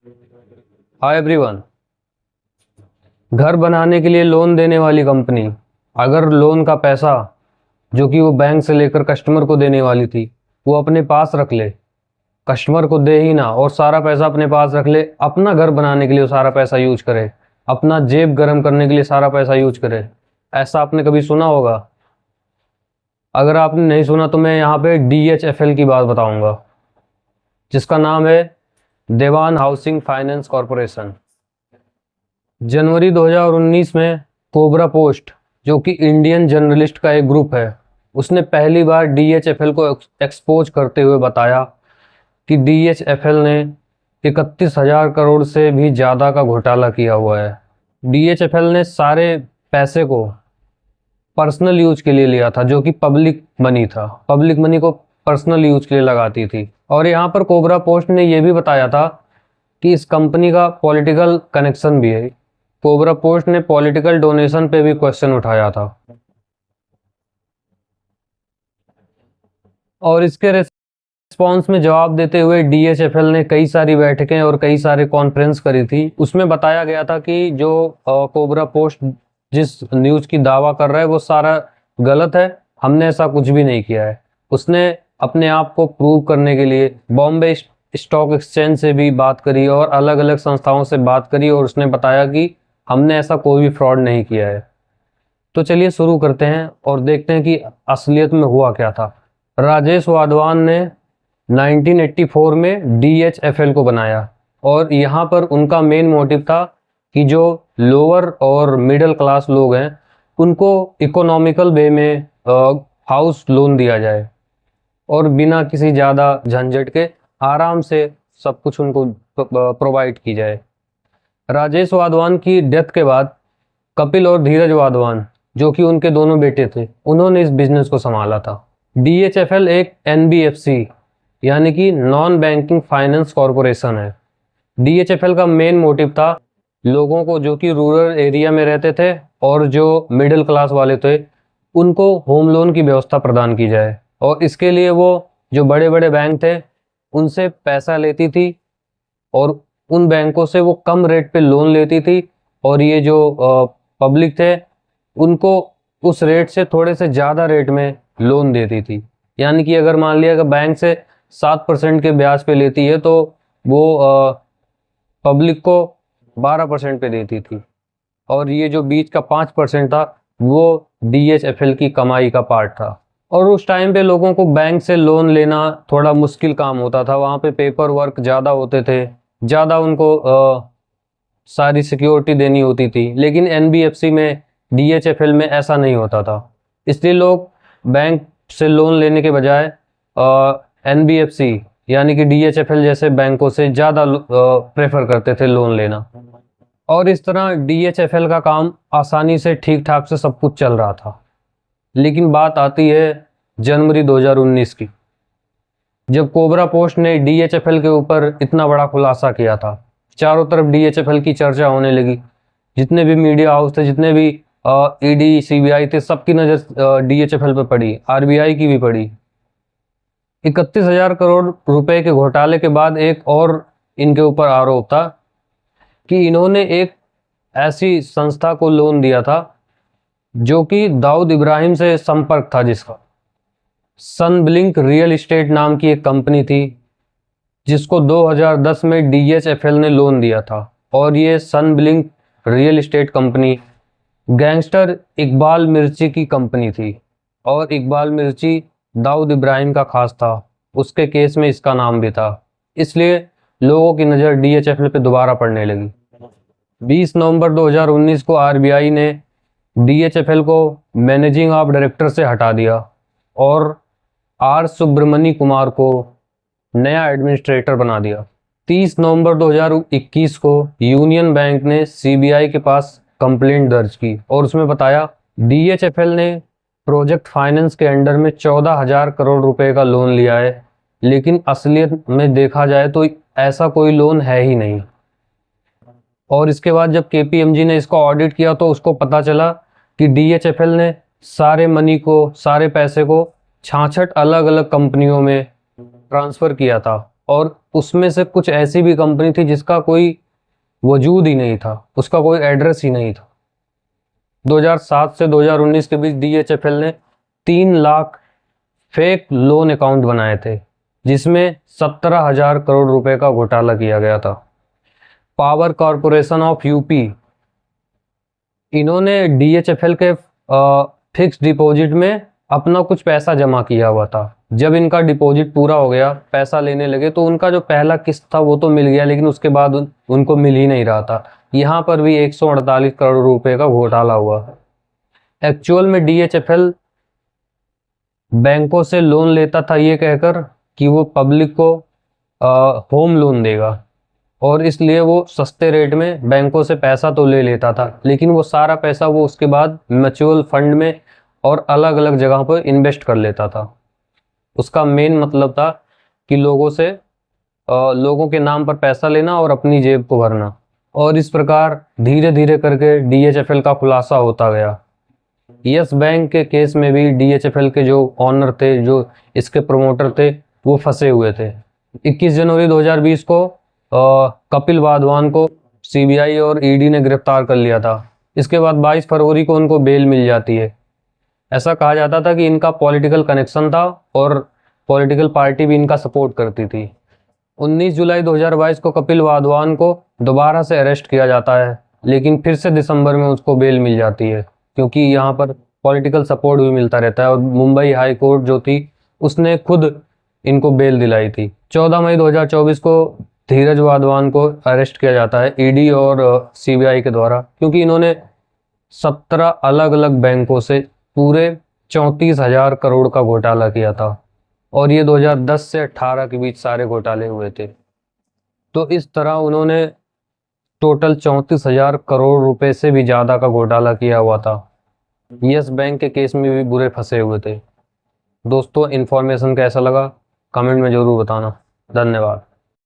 Hi everyone. घर बनाने के लिए लोन देने वाली कंपनी अगर लोन का पैसा जो कि वो बैंक से लेकर कस्टमर को देने वाली थी वो अपने पास रख ले, कस्टमर को दे ही ना और सारा पैसा अपने पास रख ले, अपना घर बनाने के लिए वो सारा पैसा यूज करे, अपना जेब गर्म करने के लिए सारा पैसा यूज करे, ऐसा आपने कभी सुना होगा? अगर आपने नहीं सुना तो मैं यहाँ पे DHFL की बात बताऊंगा, जिसका नाम है देवान हाउसिंग फाइनेंस कॉरपोरेशन। जनवरी 2019 में कोबरा पोस्ट, जो कि इंडियन जर्नलिस्ट का एक ग्रुप है, उसने पहली बार DHFL को एक्सपोज करते हुए बताया कि DHFL ने 31,000 करोड़ से भी ज़्यादा का घोटाला किया हुआ है। DHFL ने सारे पैसे को पर्सनल यूज के लिए लिया था, जो कि पब्लिक मनी था, पब्लिक मनी को पर्सनल यूज के लिए लगाती थी। और यहाँ पर कोबरा पोस्ट ने यह भी बताया था कि इस कंपनी का पॉलिटिकल कनेक्शन भी है। कोबरा पोस्ट ने पॉलिटिकल डोनेशन पे भी क्वेश्चन उठाया था और इसके रिस्पॉन्स में जवाब देते हुए DHFL ने कई सारी बैठकें और कई सारे कॉन्फ्रेंस करी थी। उसमें बताया गया था कि जो कोबरा पोस्ट जिस न्यूज़ की दावा कर रहा है वो सारा गलत है, हमने ऐसा कुछ भी नहीं किया है। उसने अपने आप को प्रूव करने के लिए बॉम्बे स्टॉक एक्सचेंज से भी बात करी और अलग अलग संस्थाओं से बात करी और उसने बताया कि हमने ऐसा कोई भी फ्रॉड नहीं किया है। तो चलिए शुरू करते हैं और देखते हैं कि असलियत में हुआ क्या था। राजेश वाधवान ने 1984 में DHFL को बनाया और यहाँ पर उनका मेन मोटिव था कि जो लोअर और मिडिल क्लास लोग हैं उनको इकोनॉमिकल वे में हाउस लोन दिया जाए और बिना किसी ज़्यादा झंझट के आराम से सब कुछ उनको प्रोवाइड की जाए। राजेश वाधवान की डेथ के बाद कपिल और धीरज वाधवान, जो कि उनके दोनों बेटे थे, उन्होंने इस बिजनेस को संभाला था। DHFL एक NBFC यानी कि नॉन बैंकिंग फाइनेंस कॉरपोरेशन है। DHFL का मेन मोटिव था लोगों को जो कि रूरल एरिया में रहते थे और जो मिडिल क्लास वाले थे उनको होम लोन की व्यवस्था प्रदान की जाए और इसके लिए वो जो बड़े बड़े बैंक थे उनसे पैसा लेती थी और उन बैंकों से वो कम रेट पे लोन लेती थी और ये जो पब्लिक थे उनको उस रेट से थोड़े से ज़्यादा रेट में लोन देती थी। यानी कि अगर मान लिया कि बैंक से 7% के ब्याज पे लेती है तो वो पब्लिक को 12% पे देती थी और ये जो बीच का 5% था वो DHFL की कमाई का पार्ट था। और उस टाइम पे लोगों को बैंक से लोन लेना थोड़ा मुश्किल काम होता था, वहाँ पे पेपर वर्क ज़्यादा होते थे, ज़्यादा उनको सारी सिक्योरिटी देनी होती थी। लेकिन NBFC में DHFL में ऐसा नहीं होता था, इसलिए लोग बैंक से लोन लेने के बजाय NBFC यानी कि DHFL जैसे बैंकों से ज़्यादा प्रेफर करते थे लोन लेना और इस तरह DHFL का काम आसानी से ठीक ठाक से सब कुछ चल रहा था। लेकिन बात आती है जनवरी 2019 की, जब कोबरा पोस्ट ने DHFL के ऊपर इतना बड़ा खुलासा किया था। चारों तरफ DHFL की चर्चा होने लगी, जितने भी मीडिया हाउस थे, जितने भी ED CBI थे, सबकी नज़र DHFL पे पड़ी, RBI की भी पड़ी। 31,000 करोड़ रुपए के घोटाले के बाद एक और इनके ऊपर आरोप था कि इन्होंने एक ऐसी संस्था को लोन दिया था जो कि दाऊद इब्राहिम से संपर्क था, जिसका सनब्लिंक रियल एस्टेट नाम की एक कंपनी थी जिसको 2010 में DHFL ने लोन दिया था। और ये Sunblink real estate company gangster Iqbal Mirchi की कंपनी थी और इकबाल मिर्ची दाऊद इब्राहिम का खास था, उसके केस में इसका नाम भी था, इसलिए लोगों की नज़र DHFL पे दोबारा पड़ने लगी। 20 नवंबर 2019 को RBI ने DHFL को मैनेजिंग ऑफ डायरेक्टर से हटा दिया और R सुब्रमणी कुमार को नया एडमिनिस्ट्रेटर बना दिया। 30 नवंबर 2021 को यूनियन बैंक ने CBI के पास कंप्लेंट दर्ज की और उसमें बताया DHFL ने प्रोजेक्ट फाइनेंस के अंडर में 14,000 करोड़ रुपए का लोन लिया है, लेकिन असलियत में देखा जाए तो ऐसा कोई लोन है ही नहीं। और इसके बाद जब KPMG ने इसको ऑडिट किया तो उसको पता चला कि DHFL ने सारे मनी को, सारे पैसे को 66 अलग अलग कंपनियों में ट्रांसफ़र किया था और उसमें से कुछ ऐसी भी कंपनी थी जिसका कोई वजूद ही नहीं था, उसका कोई एड्रेस ही नहीं था। 2007 से 2019 के बीच DHFL ने 3 लाख फेक लोन अकाउंट बनाए थे, जिसमें 17,000 करोड़ रुपए का घोटाला किया गया था। पावर कॉरपोरेशन ऑफ यूपी, इन्होंने DHFL के फिक्स डिपॉजिट में अपना कुछ पैसा जमा किया हुआ था। जब इनका डिपॉजिट पूरा हो गया, पैसा लेने लगे, तो उनका जो पहला किस्त था वो तो मिल गया, लेकिन उसके बाद उनको मिल ही नहीं रहा था। यहाँ पर भी 148 करोड़ रुपए का घोटाला हुआ। एक्चुअल में DHFL बैंकों से लोन लेता था ये कहकर कि वो पब्लिक को होम लोन देगा, और इसलिए वो सस्ते रेट में बैंकों से पैसा तो ले लेता था, लेकिन वो सारा पैसा वो उसके बाद म्यूचुअल फंड में और अलग अलग जगह पर इन्वेस्ट कर लेता था। उसका मेन मतलब था कि लोगों के नाम पर पैसा लेना और अपनी जेब को भरना। और इस प्रकार धीरे धीरे करके DHFL का खुलासा होता गया। यस बैंक के केस में भी DHFL के जो ऑनर थे, जो इसके प्रमोटर थे, वो फंसे हुए थे। 21 जनवरी 2020 को कपिल वाधवान को CBI और ED ने गिरफ्तार कर लिया था। इसके बाद 22 फरवरी को उनको बेल मिल जाती है। ऐसा कहा जाता था कि इनका पॉलिटिकल कनेक्शन था और पॉलिटिकल पार्टी भी इनका सपोर्ट करती थी। 19 जुलाई 2022 को कपिल वाधवान को दोबारा से अरेस्ट किया जाता है, लेकिन फिर से दिसंबर में उसको बेल मिल जाती है, क्योंकि यहाँ पर पॉलिटिकल सपोर्ट भी मिलता रहता है। और मुंबई हाई कोर्ट जो थी, उसने खुद इनको बेल दिलाई थी। 14 मई 2024 को धीरज वाधवान को अरेस्ट किया जाता है ED और CBI के द्वारा, क्योंकि इन्होंने 17 अलग अलग बैंकों से पूरे 34,000 करोड़ का घोटाला किया था, और ये 2010 से 18 के बीच सारे घोटाले हुए थे। तो इस तरह उन्होंने टोटल 34,000 करोड़ रुपए से भी ज़्यादा का घोटाला किया हुआ था। यस बैंक के केस में भी बुरे फंसे हुए थे। दोस्तों, इन्फॉर्मेशन कैसा लगा कमेंट में ज़रूर बताना। धन्यवाद।